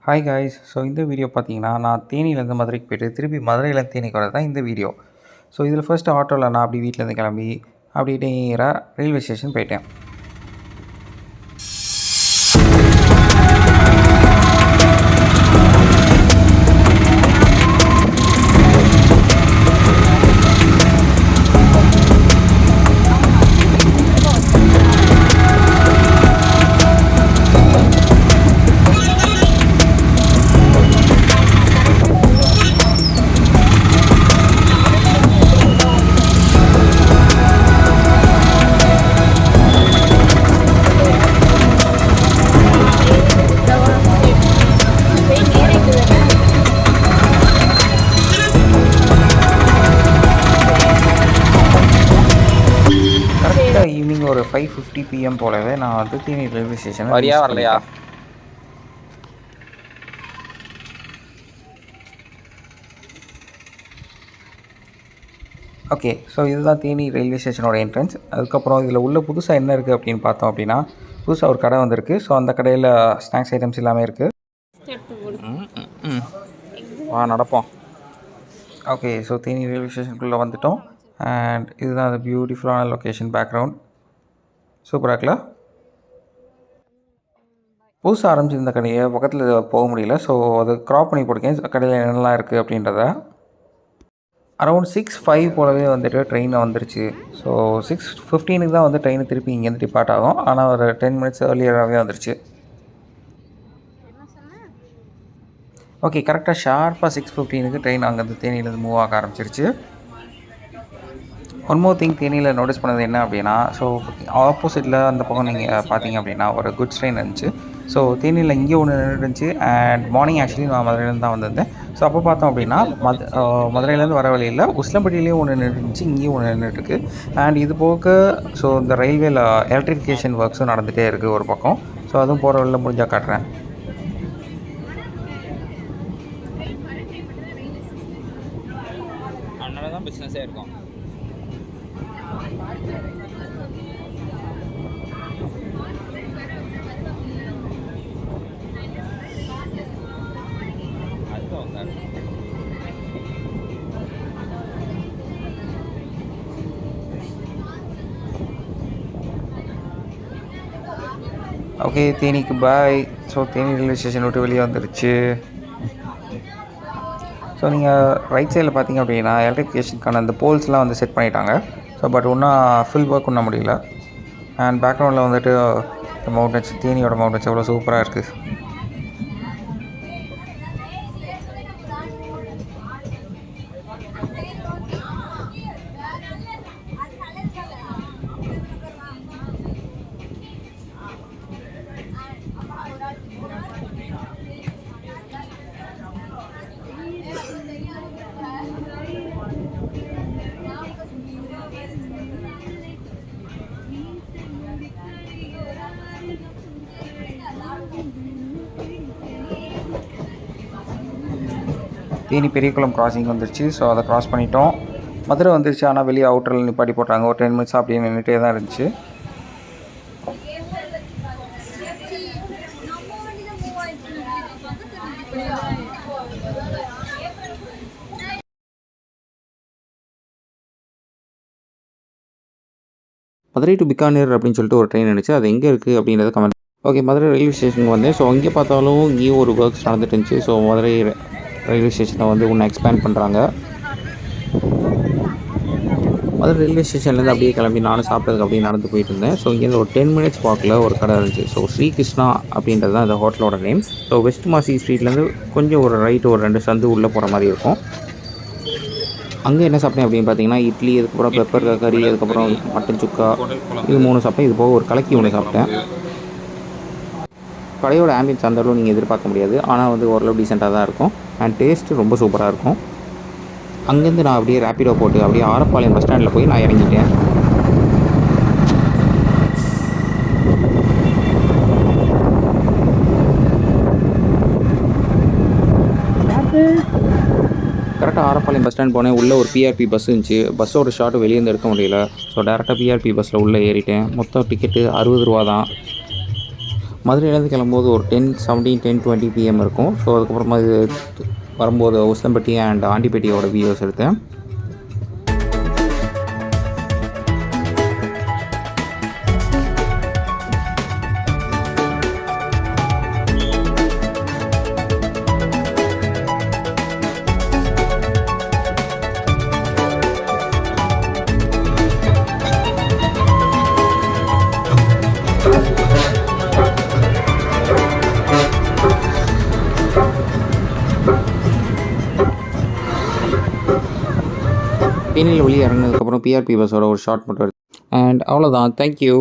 Hi guys. So இந்த video பார்த்தீங்கன்னா, நான் தேனியிலேருந்து மதுரைக்கு போயிட்டு திருப்பி மதுரையிலேருந்து தேனிக்கு வரது தான் இந்த வீடியோ. ஸோ இதில் ஃபர்ஸ்ட்டு ஆட்டோவில் நான் அப்படி வீட்டிலேருந்து கிளம்பி அப்படியே நேராக ரயில்வே ஸ்டேஷன் போயிட்டேன். ஈவினிங் ஒரு 5:50 PM போலவே நான் வந்து தேனி ரயில்வே ஸ்டேஷன் வரியா வரலையா? ஓகே. ஸோ இதுதான் தேனி ரயில்வே ஸ்டேஷனோட என்ட்ரன்ஸ். அதுக்கப்புறம் இதில் உள்ள புதுசாக என்ன இருக்குது அப்படின்னு பார்த்தோம் அப்படின்னா, புதுசாக ஒரு கடை வந்திருக்கு. ஸோ அந்த கடையில் ஸ்நாக்ஸ் ஐட்டம்ஸ் எல்லாமே இருக்குது. நடப்போம். ஓகே. ஸோ தேனி ரயில்வே ஸ்டேஷனுக்குள்ளே வந்துவிட்டோம். அண்ட் இதுதான் அந்த பியூட்டிஃபுல்லான லொக்கேஷன் பேக்ரவுண்ட். சூப்பராக இருக்குல்ல? புதுசாக ஆரம்பிச்சிருந்த கடையை பக்கத்தில் போக முடியல. ஸோ அது க்ராப் பண்ணி போட்டுக்கேன் கடையில் என்னெல்லாம் இருக்குது அப்படின்றத. அரௌண்ட் 6:05 போலவே வந்துட்டு ட்ரெயின் வந்துருச்சு. ஸோ 6:15 தான் வந்து ட்ரெயின் திருப்பி இங்கேருந்து டிபார்ட் ஆகும். ஆனால் ஒரு 10 மினிட்ஸ் ஏர்லியராகவே வந்துருச்சு. ஓகே. கரெக்டாக ஷார்ப்பாக 6:15 ட்ரெயின் அங்கேருந்து தேனியிலேருந்து மூவ் ஆக ஆரம்பிச்சிருச்சு. ஒன் மோர் திங் தேனியில் நோட்டீஸ் பண்ணது என்ன அப்படின்னா, ஸோ ஆப்போசிட்டில் அந்த பக்கம் நீங்கள் பார்த்தீங்க அப்படின்னா ஒரு குட்ஸ் ட்ரெயின் இருந்துச்சு. ஸோ தேனியில் இங்கே ஒன்று நின்றுச்சு. அண்ட் மார்னிங் ஆக்சுவலி நான் மதுரையிலேருந்து தான் வந்திருந்தேன். ஸோ அப்போ பார்த்தோம் அப்படின்னா மதுரையிலேருந்து வர வழியில் உசிலம்பட்டியிலேயும் ஒன்று நின்றுச்சு, இங்கேயும் ஒன்று நின்றுட்டுருக்கு. அண்ட் இது போக ஸோ இந்த ரயில்வேல எலக்ட்ரிஃபிகேஷன் ஒர்க்ஸும் நடந்துகிட்டே இருக்குது ஒரு பக்கம். ஸோ அதுவும் போகிற வழியில் முடிஞ்சால் காட்டுறேன். அதனால தான் பிஸ்னஸே இருக்கும். ஓகே. தேனிக்கு பாய். ஸோ தேனி ரயில்வே ஸ்டேஷன் விட்டு வெளியே வந்துருச்சு. ஸோ நீங்கள் ரைட் சைடில் பார்த்தீங்க அப்படின்னா எலக்ட்ரிஃபிகேஷனுக்கான அந்த போல்ஸ்லாம் வந்து செட் பண்ணிட்டாங்க. ஸோ பட் ஒன்றும் ஃபுல் ஒர்க் பண்ண முடியல. அண்ட் பேக்ரவுண்டில் வந்துட்டு இந்த மவுண்டன்ஸ், தேனியோட மவுண்டன்ஸ் எவ்வளோ சூப்பராக இருக்குது. தேனி பெரியகுளம் கிராசிங் வந்துருச்சு. ஸோ அதை க்ராஸ் பண்ணிட்டோம். மதுரை வந்துருச்சு. ஆனால் வெளியே அவுட்டரில் நிப்பாட்டி போட்டாங்க. ஒரு 10 மினிட்ஸ் அப்படியே நின்றுட்டே தான் இருந்துச்சு. மதுரை டு பிக்கானேர் அப்படின்னு சொல்லிட்டு ஒரு ட்ரெயின் இருந்துச்சு. அது எங்கே இருக்குது அப்படின்றத கமெண்ட். ஓகே. மதுரை ரயில்வே ஸ்டேஷனுக்கு வந்தேன். ஸோ அங்கே பார்த்தாலும் இங்கேயும் ஒரு ஒர்க்ஸ் நடந்துட்டு இருந்துச்சு. ஸோ மதுரை ரயில்வே ஸ்டேஷனை வந்து ஒன்று எக்ஸ்பேண்ட் பண்ணுறாங்க. மதுரை ரயில்வே ஸ்டேஷன்லேருந்து அப்படியே கிளம்பி நானும் சாப்பிட்டதுக்கு அப்படியே நடந்து போயிட்டு இருந்தேன். ஸோ இங்கேருந்து ஒரு 10 மினிட்ஸ் வாக்கில் ஒரு கடை இருந்துச்சு. ஸோ ஸ்ரீகிருஷ்ணா அப்படின்றது தான் இந்த ஹோட்டலோட நேம். ஸோ வெஸ்ட் மாசி ஸ்ட்ரீட்லேருந்து கொஞ்சம் ஒரு ரைட்டு ஒரு 2 சந்து உள்ளே போகிற மாதிரி இருக்கும். அங்கே என்ன சாப்பிட்டேன் அப்படின்னு பார்த்தீங்கன்னா, இட்லி, அதுக்கப்புறம் பெப்பர் கறி, அதுக்கப்புறம் மட்டன் சுக்கா, இது 3 சாப்பிட்டேன். இது போக ஒரு கலக்கி ஒன்று சாப்பிட்டேன். கடையோட ஆம்பியன்ஸ் அந்த அளவு நீங்கள் எதிர்பார்க்க முடியாது. ஆனால் வந்து ஓரளவு டீசெண்டாக தான் இருக்கும். அண்ட் டேஸ்ட்டு ரொம்ப சூப்பராக இருக்கும். அங்கேருந்து நான் அப்படியே ரேப்பிடோ போட்டு அப்படியே ஆரப்பாளையம் பஸ் ஸ்டாண்டில் போய் நான் இறங்கிட்டேன். கரெக்டாக ஆரப்பாளையம் பஸ் ஸ்டாண்ட் போனேன். உள்ளே ஒரு பிஆர்பி பஸ் இருந்துச்சு. பஸ்ஸோட ஷார்ட் வெளியேருந்து எடுக்க முடியல. ஸோ டேரெக்டாக பிஆர்பி பஸ்ஸில் உள்ளே ஏறிட்டேன். மொத்தம் டிக்கெட்டு 60 ரூபா தான். மதுரையிலேருந்து கிளம்பும்போது ஒரு 10:17 10:20 PM இருக்கும். ஸோ அதுக்கப்புறமா இது வரும்போது உசிலம்பட்டி அண்ட் ஆண்டிப்பேட்டியோட வீடியோஸ் எடுத்தேன். தேனியில் வெளியே இறங்கினதுக்கப்புறம் பிஆர்பி பஸ்ஸோட ஒரு ஷார்ட் மட்டும் எடுத்தேன். அண்ட் அவ்வளோதான். தேங்க்யூ.